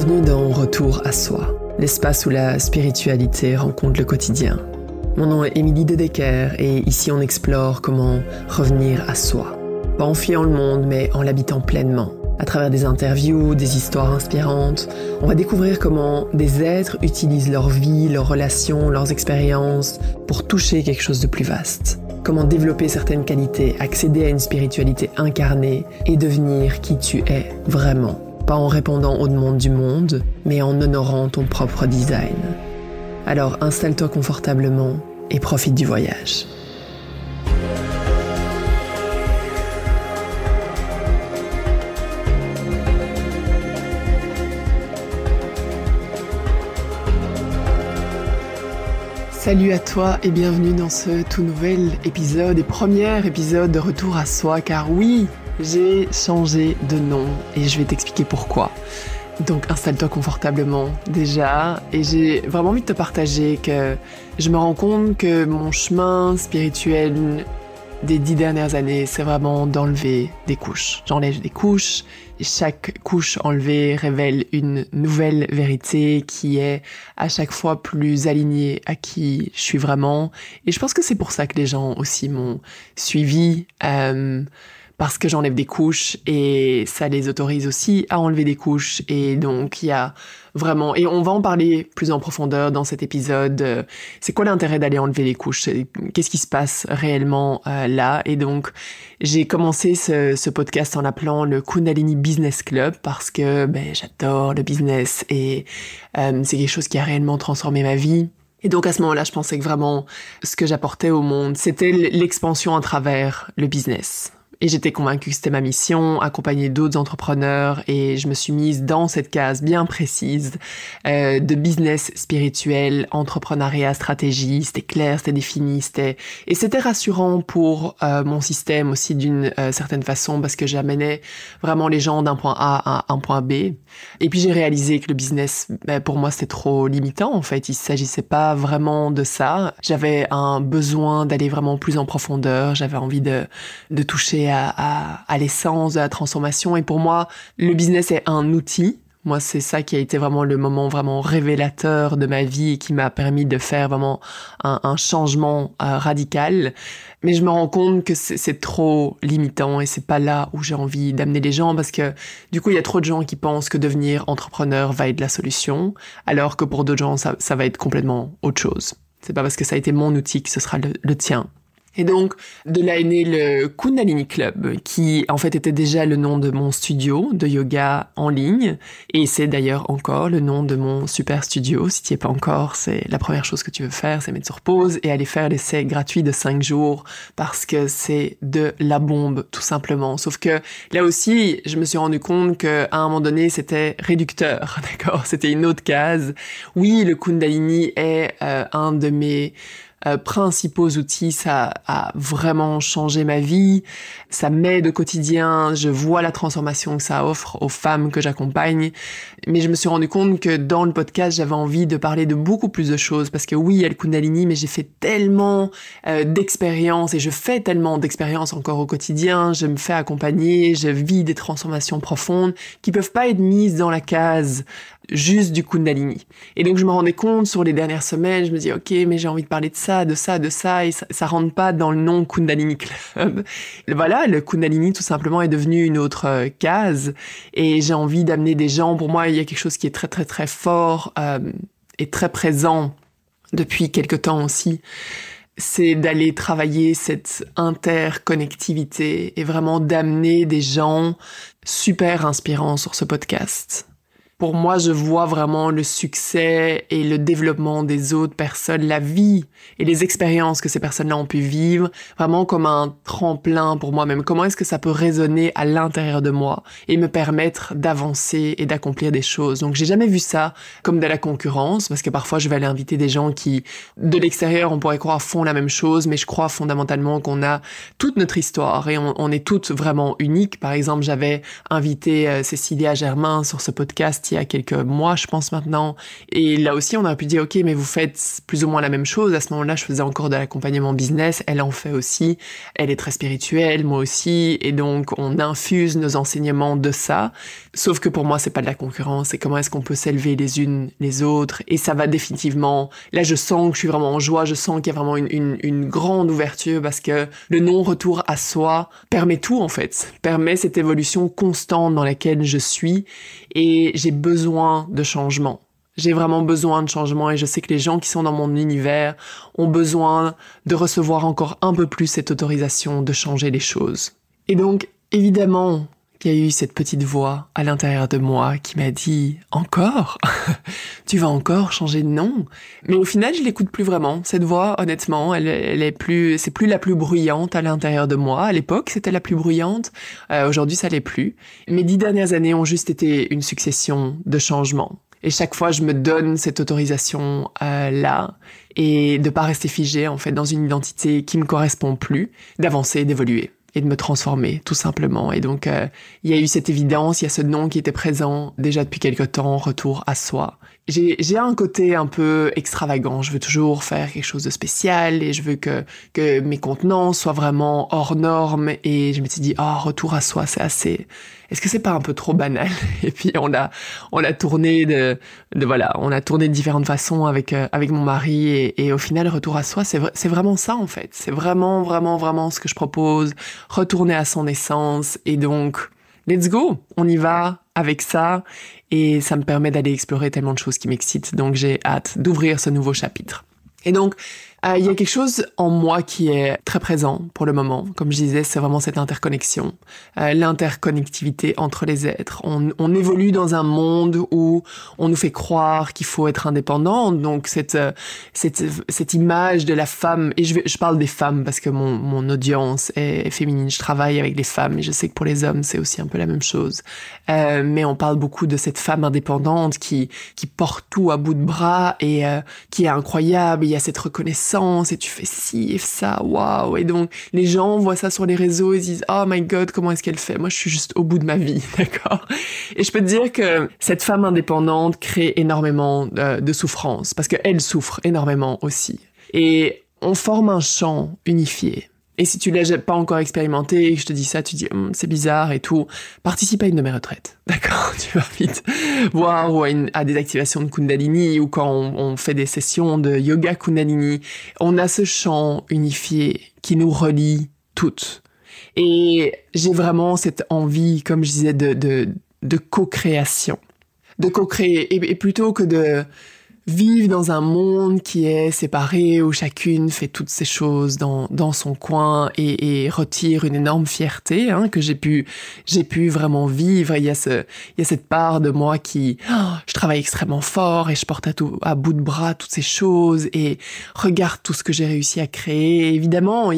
Bienvenue dans Retour à soi, l'espace où la spiritualité rencontre le quotidien. Mon nom est Émilie Dedecker et ici on explore comment revenir à soi. Pas en fuyant le monde, mais en l'habitant pleinement. À travers des interviews, des histoires inspirantes, on va découvrir comment des êtres utilisent leur vie, leurs relations, leurs expériences pour toucher quelque chose de plus vaste. Comment développer certaines qualités, accéder à une spiritualité incarnée et devenir qui tu es vraiment. Pas en répondant aux demandes du monde, mais en honorant ton propre design. Alors installe-toi confortablement et profite du voyage. Salut à toi et bienvenue dans ce tout nouvel épisode et premier épisode de Retour à soi, car oui, j'ai changé de nom et je vais t'expliquer pourquoi. Donc installe-toi confortablement déjà et j'ai vraiment envie de te partager que je me rends compte que mon chemin spirituel des 10 dernières années, c'est vraiment d'enlever des couches. J'enlève des couches et chaque couche enlevée révèle une nouvelle vérité qui est à chaque fois plus alignée à qui je suis vraiment. Et je pense que c'est pour ça que les gens aussi m'ont suivi, parce que j'enlève des couches et ça les autorise aussi à enlever des couches. Et donc, il y a vraiment... Et on va en parler plus en profondeur dans cet épisode. C'est quoi l'intérêt d'aller enlever les couches? Qu'est-ce qui se passe réellement là? Et donc, j'ai commencé ce podcast en l'appelant le Kundalini Business Club parce que j'adore le business et c'est quelque chose qui a réellement transformé ma vie. Et donc à ce moment-là, je pensais que vraiment ce que j'apportais au monde, c'était l'expansion à travers le business. Et j'étais convaincue que c'était ma mission, accompagner d'autres entrepreneurs, et je me suis mise dans cette case bien précise de business spirituel, entrepreneuriat, stratégie. C'était clair, c'était défini, et c'était rassurant pour mon système aussi d'une certaine façon, parce que j'amenais vraiment les gens d'un point A à un point B. Et puis j'ai réalisé que le business, pour moi, c'était trop limitant en fait. Il s'agissait pas vraiment de ça. J'avais un besoin d'aller vraiment plus en profondeur. J'avais envie de toucher à l'essence de la transformation. Et pour moi, le business est un outil. Moi, c'est ça qui a été vraiment le moment vraiment révélateur de ma vie et qui m'a permis de faire vraiment un changement radical. Mais je me rends compte que c'est trop limitant et c'est pas là où j'ai envie d'amener les gens, parce que du coup, il y a trop de gens qui pensent que devenir entrepreneur va être la solution, alors que pour d'autres gens, ça va être complètement autre chose. C'est pas parce que ça a été mon outil que ce sera le tien. Et donc, de là est né le Kundalini Club, qui en fait était déjà le nom de mon studio de yoga en ligne. Et c'est d'ailleurs encore le nom de mon super studio. Si tu n'y es pas encore, c'est la première chose que tu veux faire, c'est mettre sur pause et aller faire l'essai gratuit de 5 jours, parce que c'est de la bombe, tout simplement. Sauf que là aussi, je me suis rendu compte qu'à un moment donné, c'était réducteur, d'accord? C'était une autre case. Oui, le Kundalini est un de mes principaux outils, ça a vraiment changé ma vie, ça m'aide au quotidien, je vois la transformation que ça offre aux femmes que j'accompagne, mais je me suis rendu compte que dans le podcast, j'avais envie de parler de beaucoup plus de choses, parce que oui, il y a le Kundalini, mais j'ai fait tellement d'expériences, et je fais tellement d'expériences encore au quotidien, je me fais accompagner, je vis des transformations profondes qui peuvent pas être mises dans la case juste du Kundalini. Et donc je me rendais compte sur les dernières semaines, je me dis ok, mais j'ai envie de parler de ça, et ça rentre pas dans le nom Kundalini Club. Voilà, le Kundalini tout simplement est devenu une autre case, et j'ai envie d'amener des gens. Pour moi, il y a quelque chose qui est très très très fort et très présent depuis quelque temps aussi. C'est d'aller travailler cette interconnectivité et vraiment d'amener des gens super inspirants sur ce podcast. Pour moi, je vois vraiment le succès et le développement des autres personnes, la vie et les expériences que ces personnes-là ont pu vivre, vraiment comme un tremplin pour moi-même. Comment est-ce que ça peut résonner à l'intérieur de moi et me permettre d'avancer et d'accomplir des choses. Donc, j'ai jamais vu ça comme de la concurrence, parce que parfois, je vais aller inviter des gens qui, de l'extérieur, on pourrait croire font la même chose, mais je crois fondamentalement qu'on a toute notre histoire et on est toutes vraiment uniques. Par exemple, j'avais invité Cécilia Germain sur ce podcast partie il y a quelques mois, je pense maintenant. Et là aussi, on aurait pu dire, ok, mais vous faites plus ou moins la même chose. À ce moment-là, je faisais encore de l'accompagnement business. Elle en fait aussi. Elle est très spirituelle, moi aussi. Et donc, on infuse nos enseignements de ça. Sauf que pour moi, c'est pas de la concurrence. C'est comment est-ce qu'on peut s'élever les unes les autres. Et ça va définitivement... Là, je sens que je suis vraiment en joie. Je sens qu'il y a vraiment une grande ouverture parce que le non-retour à soi permet tout, en fait. Permet cette évolution constante dans laquelle je suis. Et j'ai besoin de changement. J'ai vraiment besoin de changement et je sais que les gens qui sont dans mon univers ont besoin de recevoir encore un peu plus cette autorisation de changer les choses. Et donc, évidemment, il y a eu cette petite voix à l'intérieur de moi qui m'a dit « Encore ? Tu vas encore changer de nom ?» Mais au final, je l'écoute plus vraiment. Cette voix, honnêtement, c'est plus la plus bruyante à l'intérieur de moi. À l'époque, c'était la plus bruyante. Aujourd'hui, ça l'est plus. Mes 10 dernières années ont juste été une succession de changements. Et chaque fois, je me donne cette autorisation là et de pas rester figée en fait dans une identité qui me correspond plus, d'avancer, d'évoluer et de me transformer tout simplement. Et donc, il y a eu cette évidence, il y a ce nom qui était présent déjà depuis quelque temps, retour à soi. J'ai un côté un peu extravagant, je veux toujours faire quelque chose de spécial et je veux que mes contenants soient vraiment hors normes et je me suis dit, retour à soi, c'est assez... Est-ce que c'est pas un peu trop banal? Et puis on a tourné on a tourné de différentes façons avec mon mari et au final retour à soi c'est vraiment ça en fait. C'est vraiment vraiment ce que je propose, retourner à son essence et donc let's go, on y va avec ça et ça me permet d'aller explorer tellement de choses qui m'excitent. Donc j'ai hâte d'ouvrir ce nouveau chapitre. Et donc, il y a quelque chose en moi qui est très présent pour le moment. Comme je disais, c'est vraiment cette interconnexion, l'interconnectivité entre les êtres. On évolue dans un monde où on nous fait croire qu'il faut être indépendant. Donc cette image de la femme, et je parle des femmes parce que mon audience est féminine. Je travaille avec les femmes et je sais que pour les hommes, c'est aussi un peu la même chose. Mais on parle beaucoup de cette femme indépendante qui porte tout à bout de bras et qui est incroyable. Il y a cette reconnaissance et tu fais ci et ça, waouh. Et donc, les gens voient ça sur les réseaux et disent « Oh my God, comment est-ce qu'elle fait ?» Moi, je suis juste au bout de ma vie, d'accord? Et je peux te dire que cette femme indépendante crée énormément de souffrance parce qu'elle souffre énormément aussi. Et on forme un champ unifié. Et si tu l'as pas encore expérimenté et que je te dis ça, tu dis c'est bizarre et tout, participe à une de mes retraites, d'accord? Tu vas vite voir ou à des activations de Kundalini ou quand on fait des sessions de yoga Kundalini, on a ce champ unifié qui nous relie toutes. Et j'ai vraiment cette envie, comme je disais, de co-création, de co-créer et plutôt que de vivre dans un monde qui est séparé, où chacune fait toutes ces choses dans son coin et retire une énorme fierté, que j'ai pu vraiment vivre. Il y a cette part de moi qui, je travaille extrêmement fort et je porte à bout de bras toutes ces choses et regarde tout ce que j'ai réussi à créer. Et évidemment,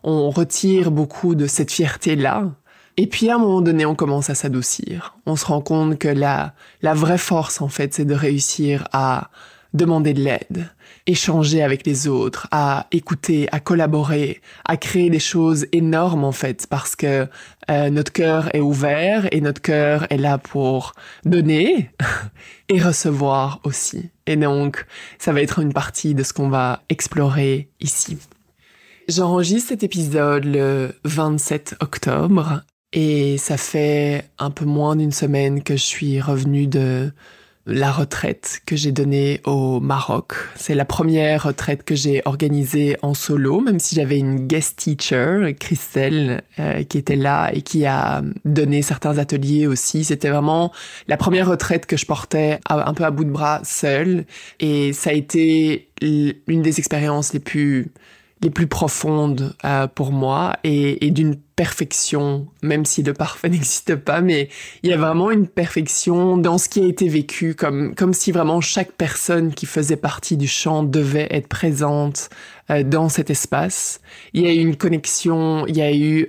on retire beaucoup de cette fierté-là. Et puis à un moment donné, on commence à s'adoucir. On se rend compte que la vraie force, en fait, c'est de réussir à demander de l'aide, échanger avec les autres, à écouter, à collaborer, à créer des choses énormes, en fait, parce que notre cœur est ouvert et notre cœur est là pour donner et recevoir aussi. Et donc, ça va être une partie de ce qu'on va explorer ici. J'enregistre cet épisode le 27 octobre. Et ça fait un peu moins d'une semaine que je suis revenue de la retraite que j'ai donnée au Maroc. C'est la première retraite que j'ai organisée en solo, même si j'avais une guest teacher, Christelle, qui était là et qui a donné certains ateliers aussi. C'était vraiment la première retraite que je portais un peu à bout de bras seule. Et ça a été une des expériences les plus profondes pour moi et d'une perfection, même si le parfait n'existe pas, mais il y a vraiment une perfection dans ce qui a été vécu, comme si vraiment chaque personne qui faisait partie du chant devait être présente dans cet espace. Il y a eu une connexion, il y a eu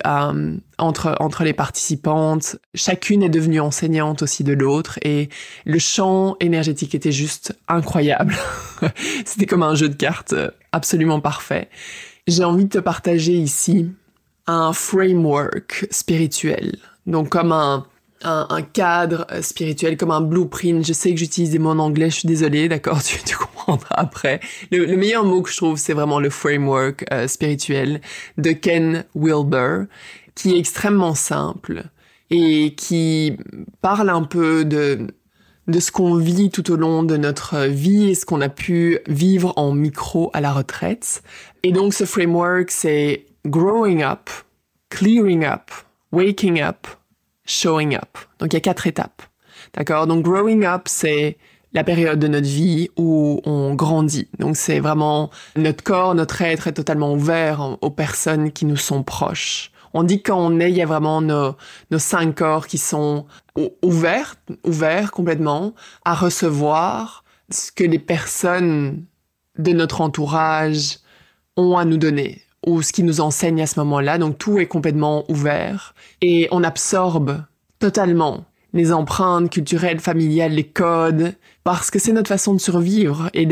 entre les participantes, chacune est devenue enseignante aussi de l'autre et le chant énergétique était juste incroyable. C'était comme un jeu de cartes absolument parfait. J'ai envie de te partager ici un framework spirituel, donc comme un un cadre spirituel, comme un blueprint. Je sais que j'utilise des mots en anglais, je suis désolée, d'accord, tu comprendras après. Le meilleur mot que je trouve, c'est vraiment le framework spirituel de Ken Wilber, qui est extrêmement simple et qui parle un peu de ce qu'on vit tout au long de notre vie et ce qu'on a pu vivre en micro à la retraite. Et donc ce framework, c'est growing up, clearing up, waking up, showing up. Donc il y a 4 étapes. D'accord? Donc growing up, c'est la période de notre vie où on grandit. Donc c'est vraiment notre corps, notre être est totalement ouvert aux personnes qui nous sont proches. On dit que quand on est, il y a vraiment nos 5 corps qui sont ouverts complètement à recevoir ce que les personnes de notre entourage ont à nous donner ou ce qu'ils nous enseignent à ce moment-là. Donc tout est complètement ouvert et on absorbe totalement les empreintes culturelles, familiales, les codes, parce que c'est notre façon de survivre et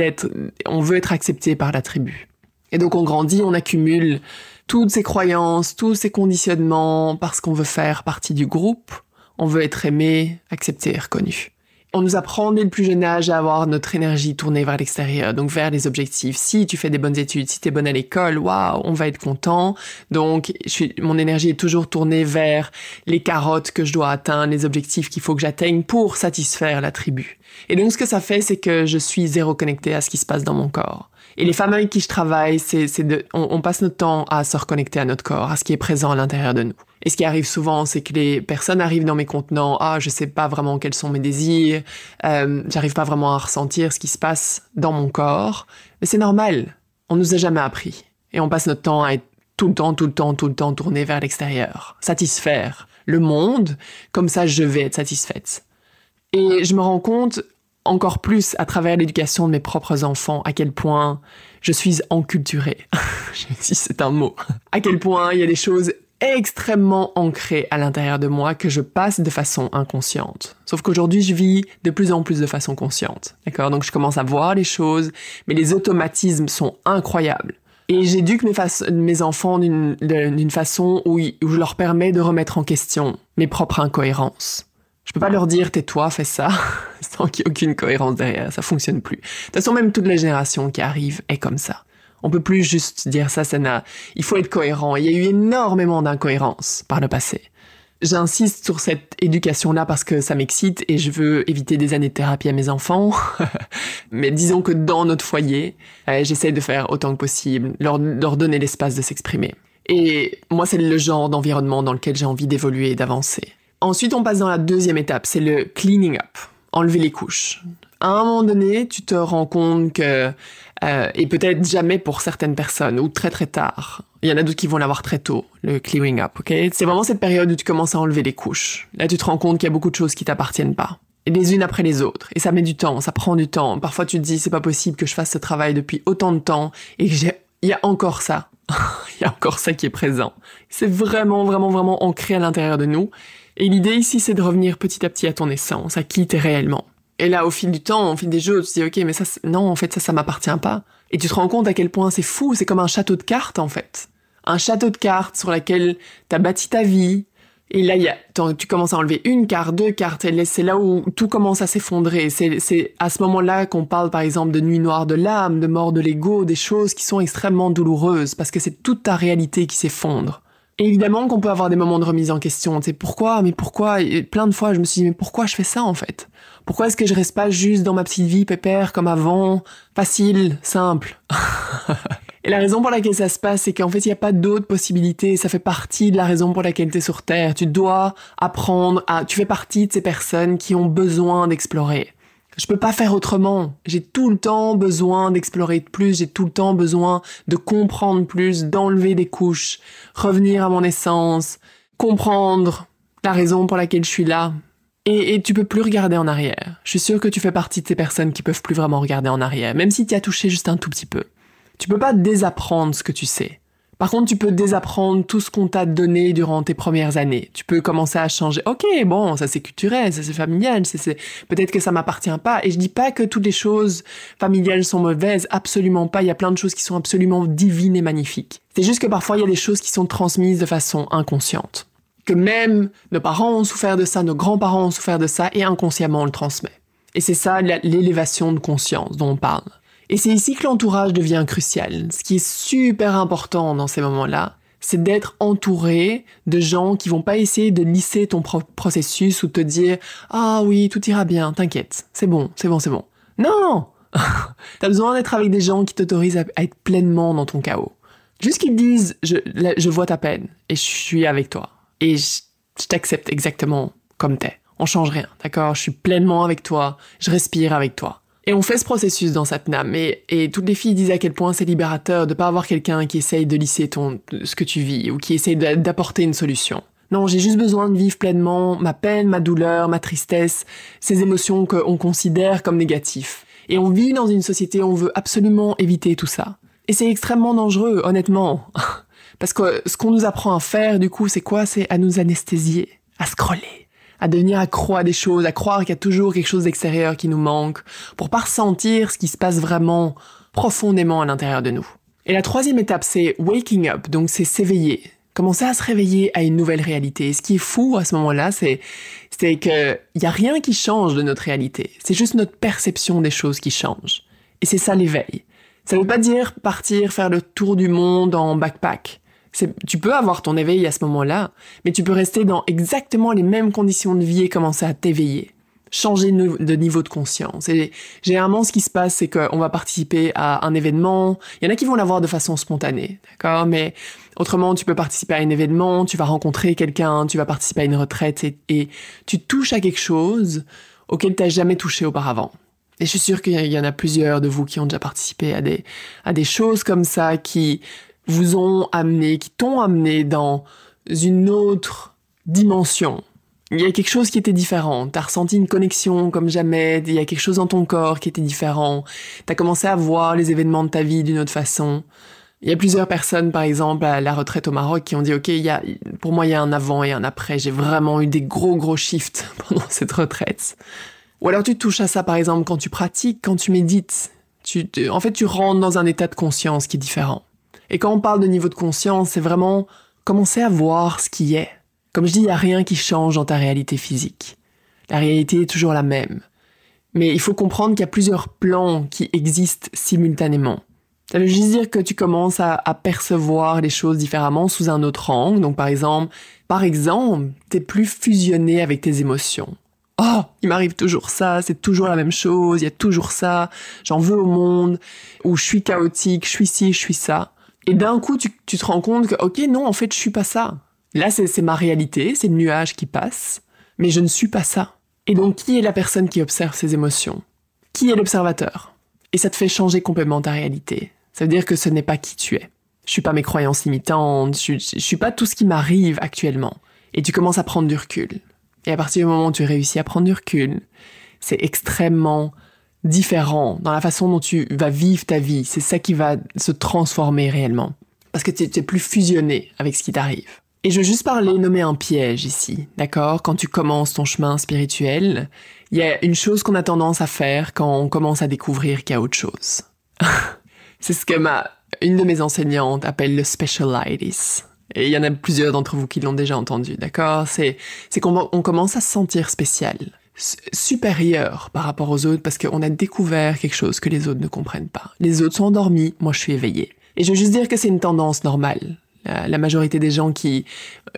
on veut être accepté par la tribu. Et donc on grandit, on accumule toutes ces croyances, tous ces conditionnements, parce qu'on veut faire partie du groupe, on veut être aimé, accepté et reconnu. On nous apprend dès le plus jeune âge à avoir notre énergie tournée vers l'extérieur, donc vers les objectifs. Si tu fais des bonnes études, si tu es bonne à l'école, waouh, on va être content. Donc mon énergie est toujours tournée vers les carottes que je dois atteindre, les objectifs qu'il faut que j'atteigne pour satisfaire la tribu. Et donc ce que ça fait, c'est que je suis zéro connectée à ce qui se passe dans mon corps. Et les femmes avec qui je travaille, on passe notre temps à se reconnecter à notre corps, à ce qui est présent à l'intérieur de nous. Et ce qui arrive souvent, c'est que les personnes arrivent dans mes contenants, je sais pas vraiment quels sont mes désirs, j'arrive pas vraiment à ressentir ce qui se passe dans mon corps. Mais c'est normal, on nous a jamais appris. Et on passe notre temps à être tout le temps tourné vers l'extérieur, satisfaire le monde, comme ça je vais être satisfaite. Et je me rends compte encore plus à travers l'éducation de mes propres enfants, à quel point je suis enculturée. Si c'est un mot. À quel point il y a des choses extrêmement ancrées à l'intérieur de moi que je passe de façon inconsciente. Sauf qu'aujourd'hui, je vis de plus en plus de façon consciente. D'accord? Donc je commence à voir les choses, mais les automatismes sont incroyables. Et j'éduque mes enfants d'une façon où je leur permets de remettre en question mes propres incohérences. Je peux pas leur dire tais-toi, fais ça, sans qu'il y ait aucune cohérence derrière, ça fonctionne plus. De toute façon, même toute la génération qui arrive est comme ça. On peut plus juste dire ça, il faut être cohérent. Il y a eu énormément d'incohérences par le passé. J'insiste sur cette éducation-là parce que ça m'excite et je veux éviter des années de thérapie à mes enfants. Mais disons que dans notre foyer, j'essaie de faire autant que possible, leur donner l'espace de s'exprimer. Et moi, c'est le genre d'environnement dans lequel j'ai envie d'évoluer et d'avancer. Ensuite, on passe dans la deuxième étape, c'est le cleaning up, enlever les couches. À un moment donné, tu te rends compte que, et peut-être jamais pour certaines personnes, ou très très tard, il y en a d'autres qui vont l'avoir très tôt, le clearing up, ok? C'est vraiment cette période où tu commences à enlever les couches. Là, tu te rends compte qu'il y a beaucoup de choses qui t'appartiennent pas. Et les unes après les autres. Et ça met du temps, ça prend du temps. Parfois, tu te dis, c'est pas possible que je fasse ce travail depuis autant de temps, et que il y a encore ça. Il y a encore ça qui est présent. C'est vraiment, vraiment, vraiment ancré à l'intérieur de nous. Et l'idée ici, c'est de revenir petit à petit à ton essence, à qui t'es réellement. Et là, au fil du temps, au fil des jours, tu te dis, ok, mais non, en fait, ça m'appartient pas. Et tu te rends compte à quel point c'est fou, c'est comme un château de cartes, en fait. Un château de cartes sur lequel t'as bâti ta vie. Et là, tu commences à enlever 1 carte, 2 cartes, et c'est là où tout commence à s'effondrer. C'est à ce moment-là qu'on parle, par exemple, de nuit noire de l'âme, de mort de l'ego, des choses qui sont extrêmement douloureuses, parce que c'est toute ta réalité qui s'effondre. Et évidemment qu'on peut avoir des moments de remise en question. Tu sais, pourquoi? Et plein de fois, je me suis dit, mais pourquoi je fais ça, en fait? Pourquoi est-ce que je reste pas juste dans ma petite vie pépère, comme avant? Facile, simple. Et la raison pour laquelle ça se passe, c'est qu'en fait, il n'y a pas d'autres possibilités. Ça fait partie de la raison pour laquelle tu es sur Terre. Tu dois apprendre tu fais partie de ces personnes qui ont besoin d'explorer. Je peux pas faire autrement. J'ai tout le temps besoin d'explorer plus, j'ai tout le temps besoin de comprendre plus, d'enlever des couches, revenir à mon essence, comprendre la raison pour laquelle je suis là. Et tu peux plus regarder en arrière. Je suis sûre que tu fais partie de ces personnes qui peuvent plus vraiment regarder en arrière, même si tu as touché juste un tout petit peu. Tu peux pas désapprendre ce que tu sais. Par contre, tu peux désapprendre tout ce qu'on t'a donné durant tes premières années. Tu peux commencer à changer. Ok, bon, ça c'est culturel, ça c'est familial, peut-être que ça m'appartient pas. Et je dis pas que toutes les choses familiales sont mauvaises, absolument pas. Il y a plein de choses qui sont absolument divines et magnifiques. C'est juste que parfois il y a des choses qui sont transmises de façon inconsciente. Que même nos parents ont souffert de ça, nos grands-parents ont souffert de ça, et inconsciemment on le transmet. Et c'est ça l'élévation de conscience dont on parle. Et c'est ici que l'entourage devient crucial. Ce qui est super important dans ces moments-là, c'est d'être entouré de gens qui vont pas essayer de lisser ton processus ou te dire « Ah oui, tout ira bien, t'inquiète, c'est bon, c'est bon, c'est bon. » Non. T'as besoin d'être avec des gens qui t'autorisent à être pleinement dans ton chaos. Juste qu'ils te disent je vois ta peine et je suis avec toi. Et je t'accepte exactement comme t'es. On change rien, d'accord? Je suis pleinement avec toi, je respire avec toi. Et on fait ce processus dans Satnam. Et toutes les filles disent à quel point c'est libérateur de pas avoir quelqu'un qui essaye de lisser ce que tu vis ou qui essaye d'apporter une solution. Non, j'ai juste besoin de vivre pleinement ma peine, ma douleur, ma tristesse, ces émotions qu'on considère comme négatives. Et on vit dans une société où on veut absolument éviter tout ça. Et c'est extrêmement dangereux, honnêtement. Parce que ce qu'on nous apprend à faire, du coup, c'est quoi? C'est à nous anesthésier, à scroller, à devenir accro à des choses, à croire qu'il y a toujours quelque chose d'extérieur qui nous manque, pour pas ressentir ce qui se passe vraiment profondément à l'intérieur de nous. Et la troisième étape, c'est waking up, donc c'est s'éveiller. Commencer à se réveiller à une nouvelle réalité. Et ce qui est fou à ce moment-là, c'est que y a rien qui change de notre réalité. C'est juste notre perception des choses qui change. Et c'est ça l'éveil. Ça veut pas dire partir faire le tour du monde en backpack. Tu peux avoir ton éveil à ce moment-là, mais tu peux rester dans exactement les mêmes conditions de vie et commencer à t'éveiller. Changer de niveau de conscience. Et généralement, ce qui se passe, c'est qu'on va participer à un événement. Il y en a qui vont l'avoir de façon spontanée, d'accord? Mais autrement, tu peux participer à un événement, tu vas rencontrer quelqu'un, tu vas participer à une retraite et tu touches à quelque chose auquel tu n'as jamais touché auparavant. Et je suis sûre qu'il y en a plusieurs de vous qui ont déjà participé à des choses comme ça qui vous ont amené, qui t'ont amené dans une autre dimension. Il y a quelque chose qui était différent. T'as ressenti une connexion comme jamais. Il y a quelque chose dans ton corps qui était différent. T'as commencé à voir les événements de ta vie d'une autre façon. Il y a plusieurs personnes, par exemple, à la retraite au Maroc, qui ont dit « Ok, pour moi, il y a un avant et un après. J'ai vraiment eu des gros shifts pendant cette retraite. » Ou alors tu touches à ça, par exemple, quand tu pratiques, quand tu médites. En fait, tu rentres dans un état de conscience qui est différent. Et quand on parle de niveau de conscience, c'est vraiment commencer à voir ce qui est. Comme je dis, il n'y a rien qui change dans ta réalité physique. La réalité est toujours la même. Mais il faut comprendre qu'il y a plusieurs plans qui existent simultanément. Ça veut juste dire que tu commences à percevoir les choses différemment sous un autre angle. Donc par exemple, t'es plus fusionné avec tes émotions. Oh, il m'arrive toujours ça, c'est toujours la même chose, il y a toujours ça, j'en veux au monde, ou je suis chaotique, je suis ci, je suis ça. Et d'un coup, tu te rends compte que, ok, non, en fait, je suis pas ça. Là, c'est ma réalité, c'est le nuage qui passe, mais je ne suis pas ça. Et donc, qui est la personne qui observe ces émotions? Qui est l'observateur? Et ça te fait changer complètement ta réalité. Ça veut dire que ce n'est pas qui tu es. Je suis pas mes croyances limitantes, je suis pas tout ce qui m'arrive actuellement. Et tu commences à prendre du recul. Et à partir du moment où tu réussis à prendre du recul, c'est extrêmement différent dans la façon dont tu vas vivre ta vie. C'est ça qui va se transformer réellement. Parce que tu es plus fusionné avec ce qui t'arrive. Et je veux juste nommer un piège ici, d'accord? Quand tu commences ton chemin spirituel, il y a une chose qu'on a tendance à faire quand on commence à découvrir qu'il y a autre chose. C'est ce que une de mes enseignantes appelle le specialitis. Et il y en a plusieurs d'entre vous qui l'ont déjà entendu, d'accord? C'est qu'on commence à se sentir spécial, supérieur par rapport aux autres parce qu'on a découvert quelque chose que les autres ne comprennent pas. Les autres sont endormis, moi je suis éveillé. Et je veux juste dire que c'est une tendance normale. La majorité des gens qui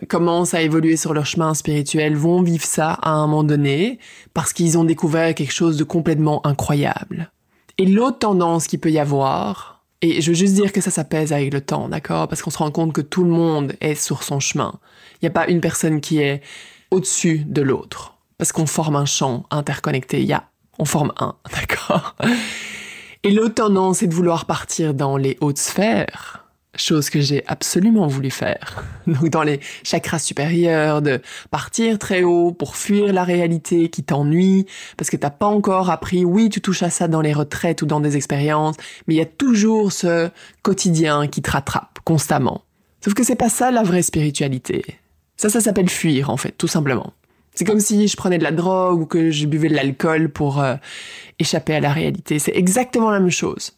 commencent à évoluer sur leur chemin spirituel vont vivre ça à un moment donné parce qu'ils ont découvert quelque chose de complètement incroyable. Et l'autre tendance qu'il peut y avoir, et je veux juste dire que ça pèse avec le temps, d'accord? Parce qu'on se rend compte que tout le monde est sur son chemin. Il n'y a pas une personne qui est au-dessus de l'autre. Parce qu'on forme un champ interconnecté. On forme un, d'accord? Et l'autre tendance, c'est de vouloir partir dans les hautes sphères. Chose que j'ai absolument voulu faire. Donc dans les chakras supérieurs, de partir très haut pour fuir la réalité qui t'ennuie, parce que t'as pas encore appris, oui, tu touches à ça dans les retraites ou dans des expériences, mais il y a toujours ce quotidien qui te rattrape constamment. Sauf que c'est pas ça la vraie spiritualité. Ça s'appelle fuir en fait, tout simplement. C'est comme si je prenais de la drogue ou que je buvais de l'alcool pour échapper à la réalité. C'est exactement la même chose.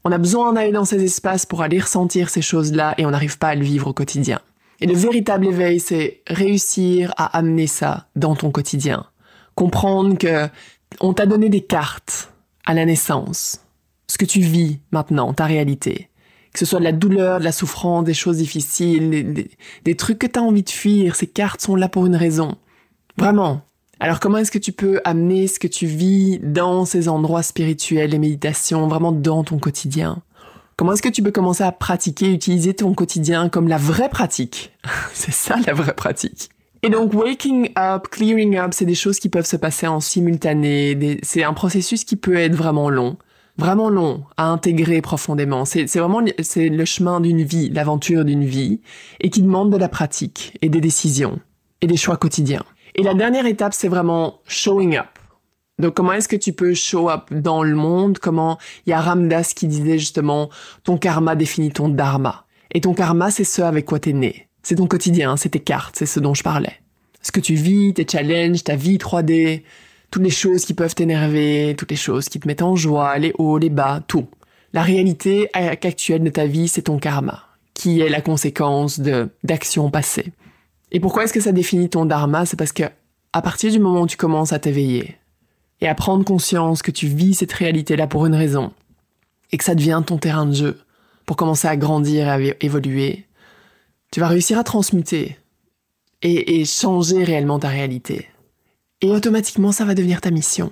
On a besoin d'aller dans ces espaces pour aller ressentir ces choses-là et on n'arrive pas à le vivre au quotidien. Et le véritable éveil, c'est réussir à amener ça dans ton quotidien. Comprendre que on t'a donné des cartes à la naissance. Ce que tu vis maintenant, ta réalité. Que ce soit de la douleur, de la souffrance, des choses difficiles, des trucs que tu as envie de fuir, ces cartes sont là pour une raison. Vraiment. Alors comment est-ce que tu peux amener ce que tu vis dans ces endroits spirituels, les méditations, vraiment dans ton quotidien? Comment est-ce que tu peux commencer à pratiquer, utiliser ton quotidien comme la vraie pratique? C'est ça la vraie pratique. Et donc waking up, clearing up, c'est des choses qui peuvent se passer en simultané. C'est un processus qui peut être vraiment long à intégrer profondément. C'est le chemin d'une vie, l'aventure d'une vie, et qui demande de la pratique et des décisions et des choix quotidiens. Et la dernière étape, c'est vraiment showing up. Donc, comment est-ce que tu peux show up dans le monde? Il y a Ramdas qui disait justement, ton karma définit ton dharma. Et ton karma, c'est ce avec quoi t'es né. C'est ton quotidien, c'est tes cartes, c'est ce dont je parlais. Ce que tu vis, tes challenges, ta vie 3D, toutes les choses qui peuvent t'énerver, toutes les choses qui te mettent en joie, les hauts, les bas, tout. La réalité actuelle de ta vie, c'est ton karma, qui est la conséquence d'actions passées. Et pourquoi est-ce que ça définit ton dharma? C'est parce que à partir du moment où tu commences à t'éveiller et à prendre conscience que tu vis cette réalité-là pour une raison et que ça devient ton terrain de jeu pour commencer à grandir et à évoluer, tu vas réussir à transmuter et changer réellement ta réalité. Et automatiquement, ça va devenir ta mission.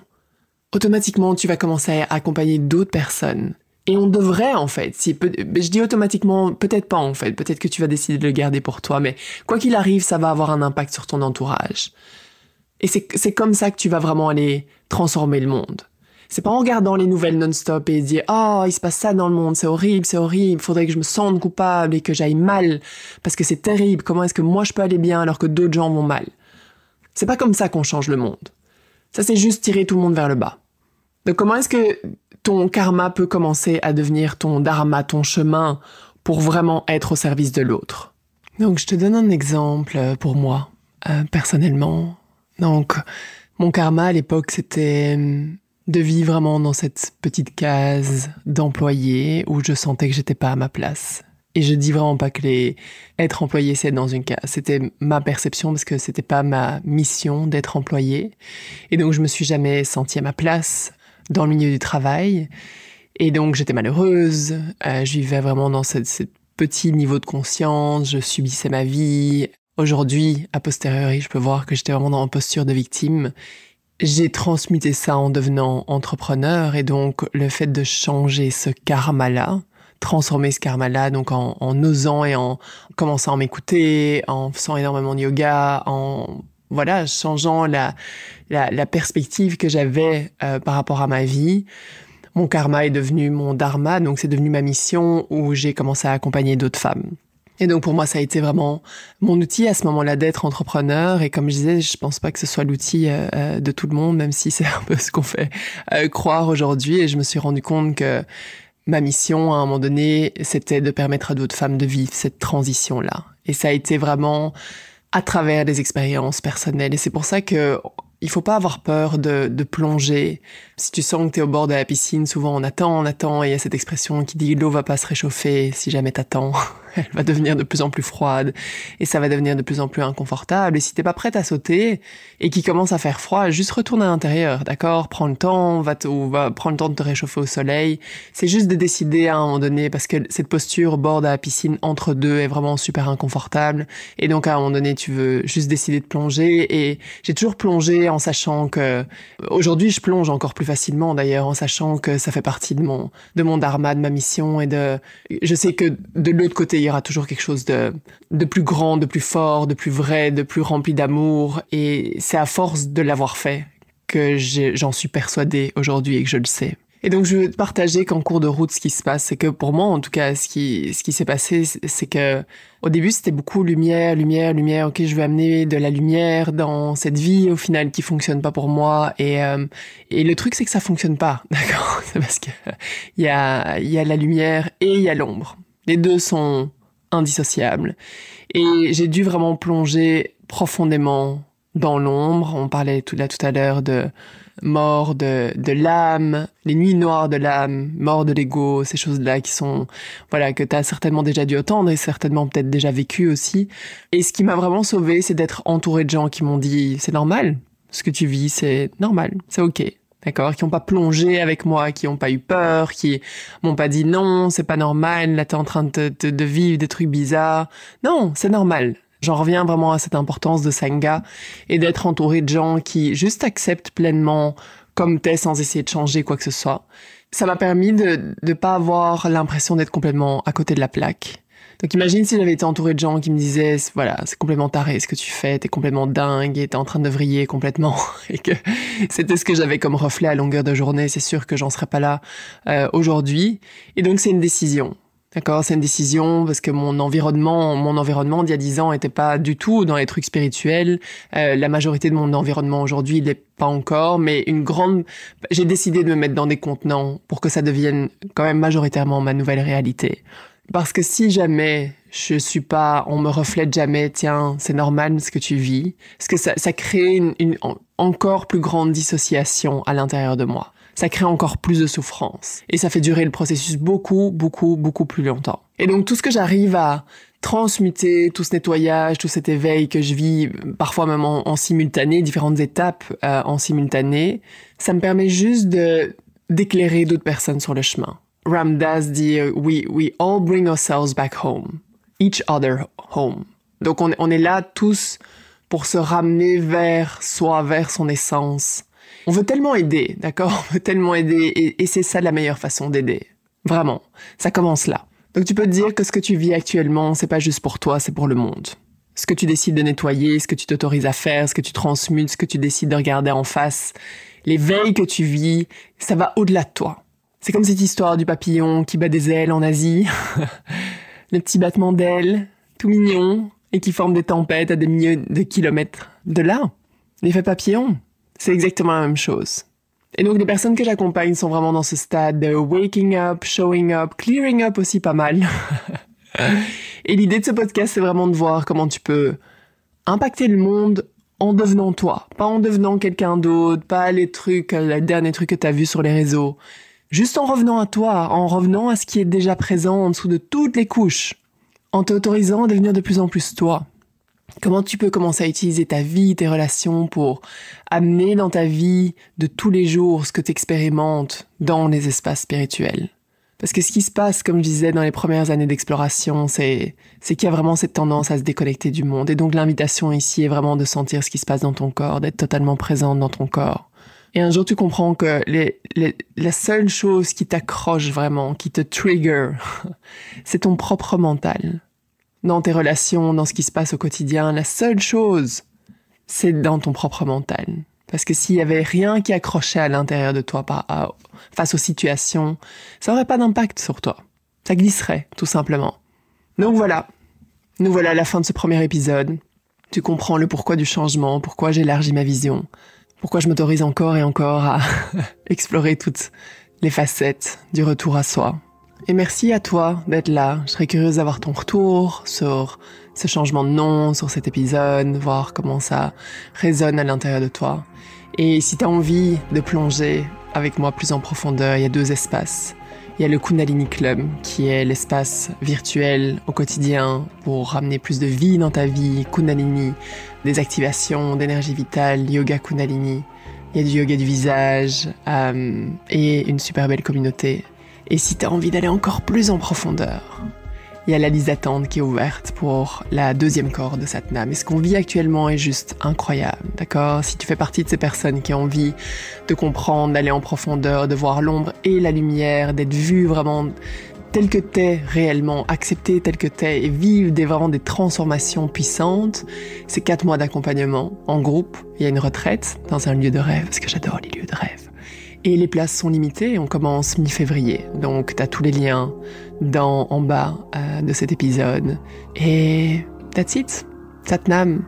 Automatiquement, tu vas commencer à accompagner d'autres personnes. Et on devrait, en fait, je dis automatiquement, peut-être pas, en fait, peut-être que tu vas décider de le garder pour toi, mais quoi qu'il arrive, ça va avoir un impact sur ton entourage. Et c'est comme ça que tu vas vraiment aller transformer le monde. C'est pas en regardant les nouvelles non-stop et dire « Oh, il se passe ça dans le monde, c'est horrible, faudrait que je me sente coupable et que j'aille mal, parce que c'est terrible, comment est-ce que moi je peux aller bien alors que d'autres gens vont mal ?» C'est pas comme ça qu'on change le monde. Ça, c'est juste tirer tout le monde vers le bas. Donc comment est-ce que ton karma peut commencer à devenir ton dharma, ton chemin, pour vraiment être au service de l'autre? Donc je te donne un exemple pour moi, personnellement. Donc mon karma à l'époque, c'était de vivre vraiment dans cette petite case d'employé où je sentais que j'étais pas à ma place. Et je dis vraiment pas que être employé, c'est être dans une case. C'était ma perception parce que c'était pas ma mission d'être employé. Et donc, je me suis jamais sentie à ma place dans le milieu du travail. Et donc, j'étais malheureuse. Je vivais vraiment dans ce petit niveau de conscience. Je subissais ma vie. Aujourd'hui, a posteriori, je peux voir que j'étais vraiment dans une posture de victime. J'ai transmuté ça en devenant entrepreneur. Et donc, le fait de changer ce karma-là, transformer ce karma-là, donc en osant et en commençant à m'écouter, en faisant énormément de yoga, en changeant la perspective que j'avais par rapport à ma vie. Mon karma est devenu mon dharma, donc c'est devenu ma mission où j'ai commencé à accompagner d'autres femmes. Et donc pour moi, ça a été vraiment mon outil à ce moment-là d'être entrepreneur. Et comme je disais, je pense pas que ce soit l'outil de tout le monde, même si c'est un peu ce qu'on fait croire aujourd'hui. Et je me suis rendu compte que ma mission, à un moment donné, c'était de permettre à d'autres femmes de vivre cette transition-là. Et ça a été vraiment à travers des expériences personnelles. Et c'est pour ça que il faut pas avoir peur de plonger. Si tu sens que t'es au bord de la piscine, souvent on attend, et il y a cette expression qui dit « l'eau va pas se réchauffer si jamais t'attends ». Elle va devenir de plus en plus froide et ça va devenir de plus en plus inconfortable. Et si t'es pas prête à sauter et qu'il commence à faire froid, juste retourne à l'intérieur, d'accord? Prends le temps, va prendre le temps de te réchauffer au soleil. C'est juste de décider à un moment donné parce que cette posture au bord de la piscine entre deux est vraiment super inconfortable. Et donc à un moment donné, tu veux juste décider de plonger. Et j'ai toujours plongé en sachant que aujourd'hui, je plonge encore plus facilement d'ailleurs, en sachant que ça fait partie de mon dharma, de ma mission je sais que de l'autre côté, il y aura toujours quelque chose de plus grand, de plus fort, de plus vrai, de plus rempli d'amour. Et c'est à force de l'avoir fait que j'en suis persuadée aujourd'hui et que je le sais. Et donc, je veux te partager qu'en cours de route, ce qui se passe, c'est que pour moi, en tout cas, ce qui s'est passé, c'est que au début, c'était beaucoup lumière. Ok, je veux amener de la lumière dans cette vie, au final, qui fonctionne pas pour moi. Et le truc, c'est que ça fonctionne pas, d'accord? C'est parce que il y a la lumière et il y a l'ombre. Les deux sont indissociables. Et j'ai dû vraiment plonger profondément dans l'ombre. On parlait tout à l'heure de mort de l'âme, les nuits noires de l'âme, mort de l'ego, ces choses-là qui sont, voilà, que t'as certainement déjà dû entendre et certainement peut-être déjà vécu aussi. Et ce qui m'a vraiment sauvée, c'est d'être entourée de gens qui m'ont dit, c'est normal, ce que tu vis, c'est normal, c'est ok. D'accord, qui n'ont pas plongé avec moi, qui n'ont pas eu peur, qui m'ont pas dit non, c'est pas normal, là t'es en train de vivre des trucs bizarres. Non, c'est normal. J'en reviens vraiment à cette importance de Sangha et d'être entouré de gens qui juste acceptent pleinement comme t'es sans essayer de changer quoi que ce soit. Ça m'a permis de pas avoir l'impression d'être complètement à côté de la plaque. Donc imagine si j'avais été entourée de gens qui me disaient voilà, c'est complètement taré ce que tu fais, t'es complètement dingue et t'es en train de vriller complètement et que c'était ce que j'avais comme reflet à longueur de journée, c'est sûr que j'en serais pas là aujourd'hui. Et donc c'est une décision. D'accord, c'est une décision parce que mon environnement d'il y a 10 ans était pas du tout dans les trucs spirituels. La majorité de mon environnement aujourd'hui, il l'est pas encore, mais j'ai décidé de me mettre dans des contenants pour que ça devienne quand même majoritairement ma nouvelle réalité. Parce que si jamais on me reflète jamais, tiens, c'est normal ce que tu vis, parce que ça crée une encore plus grande dissociation à l'intérieur de moi. Ça crée encore plus de souffrance. Et ça fait durer le processus beaucoup, beaucoup, beaucoup plus longtemps. Et donc tout ce que j'arrive à transmuter, tout ce nettoyage, tout cet éveil que je vis, parfois même en simultané, différentes étapes en simultané, ça me permet juste d'éclairer d'autres personnes sur le chemin. Ram Dass dit we all bring ourselves back home, each other home. Donc on est là tous pour se ramener vers soi, vers son essence. On veut tellement aider, d'accord? On veut tellement aider et c'est ça la meilleure façon d'aider. Vraiment, ça commence là. Donc tu peux te dire que ce que tu vis actuellement, c'est pas juste pour toi, c'est pour le monde. Ce que tu décides de nettoyer, ce que tu t'autorises à faire, ce que tu transmutes, ce que tu décides de regarder en face, l'éveil que tu vis, ça va au-delà de toi. C'est comme cette histoire du papillon qui bat des ailes en Asie. Le petit battement d'ailes, tout mignon, et qui forme des tempêtes à des milliers de kilomètres. De là, l'effet papillon, c'est exactement la même chose. Et donc les personnes que j'accompagne sont vraiment dans ce stade de waking up, showing up, clearing up aussi pas mal. Et l'idée de ce podcast, c'est vraiment de voir comment tu peux impacter le monde en devenant toi. Pas en devenant quelqu'un d'autre, pas les derniers trucs que t'as vus sur les réseaux. Juste en revenant à toi, en revenant à ce qui est déjà présent en dessous de toutes les couches, en t'autorisant à devenir de plus en plus toi. Comment tu peux commencer à utiliser ta vie, tes relations pour amener dans ta vie de tous les jours ce que tu expérimentes dans les espaces spirituels. Parce que ce qui se passe, comme je disais, dans les premières années d'exploration, c'est qu'il y a vraiment cette tendance à se déconnecter du monde. Et donc l'invitation ici est vraiment de sentir ce qui se passe dans ton corps, d'être totalement présente dans ton corps. Et un jour, tu comprends que la seule chose qui t'accroche vraiment, qui te trigger, c'est ton propre mental. Dans tes relations, dans ce qui se passe au quotidien, la seule chose, c'est dans ton propre mental. Parce que s'il y avait rien qui accrochait à l'intérieur de toi face aux situations, ça n'aurait pas d'impact sur toi. Ça glisserait, tout simplement. Donc voilà. Nous voilà à la fin de ce premier épisode. Tu comprends le pourquoi du changement, pourquoi j'élargis ma vision. Pourquoi je m'autorise encore et encore à explorer toutes les facettes du retour à soi. Et merci à toi d'être là. Je serais curieuse d'avoir ton retour sur ce changement de nom, sur cet épisode, voir comment ça résonne à l'intérieur de toi. Et si tu as envie de plonger avec moi plus en profondeur, il y a 2 espaces. Il y a le Kundalini Club, qui est l'espace virtuel au quotidien pour ramener plus de vie dans ta vie, Kundalini, des activations d'énergie vitale, yoga Kundalini. Il y a du yoga du visage et une super belle communauté. Et si tu as envie d'aller encore plus en profondeur, il y a la liste d'attente qui est ouverte pour la 2e cohorte de Satnam. Et ce qu'on vit actuellement est juste incroyable, d'accord? Si tu fais partie de ces personnes qui ont envie de comprendre, d'aller en profondeur, de voir l'ombre et la lumière, d'être vu vraiment tel que t'es réellement, accepté tel que t'es et vivre vraiment des transformations puissantes, c'est 4 mois d'accompagnement en groupe. Il y a une retraite dans un lieu de rêve, parce que j'adore les lieux de rêve. Et les places sont limitées, on commence mi-février. Donc t'as tous les liens en bas de cet épisode. Et that's it. Satnam.